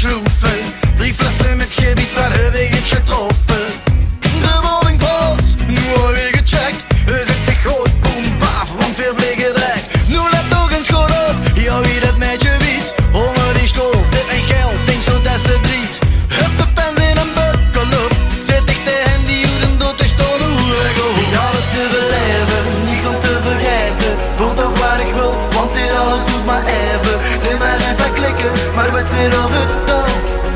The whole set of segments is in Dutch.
sloeven. 3 flessen met gebied, waar heb ik het getroffen? De woningpas, nu heb ik gecheckt. Is het echt goed, boem, baaf, want veel vliegen direct. Nu let toch eens goed op, ja wie dat met je wies. Onder die stoel, zit mijn geld, denk zo dat ze driet. Heb de pens in een bukkel op, zit ik de handy hoeden door te stonen. Hoe ik go. Niet alles te beleven, niets om te vergeten. Voel toch waar ik wil, want dit alles doet maar even. Zit maar een paar klikken, maar wat zit of het dan?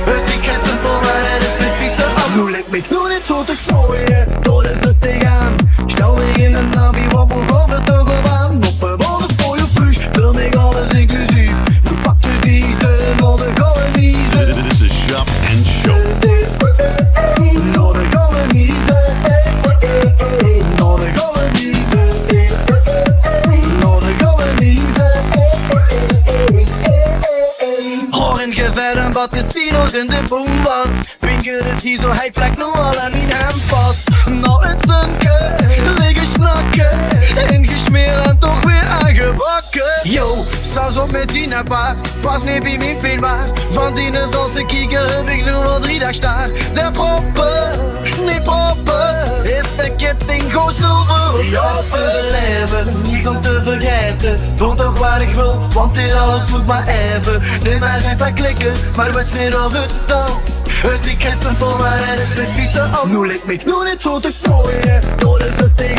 Het is geen simpel, maar het is met fietsen af. Nu lijkt me nu niet zo te strooien, door is rustig aan. Stel me in een navi, wat begon het toch al aan? Op een bonus voor je plus, wil me alles inclusief. Nu pak je deze, naar de kolonies. Dit is Shop and Show. Naar de kolonies. Naar de kolonies. Naar de kolonies. Hoor een gevecht en wat casinos in de boom was. Pinker is hier zo, hij plakt nu al aan mijn hand vast. Nou het zunken, liggen snakken. Ingesmeerd en toch weer aangebakken. Yo, saus op met die paard. Pas niet bij mijn pinbaar. Van die valse kieker heb ik nu al 3 dagen staar. De proppen, niet proppen. Is de ketting gewoon zilver. Ja, te leven, niets om te vergeten. Doe toch waar ik wil, want dit alles doet maar even. Neem maar even klikken, maar wat zit of het dan? Het is geen simpel, maar het is met fietsen op. Nu lijkt me nu niet zo te strooien. Door de 60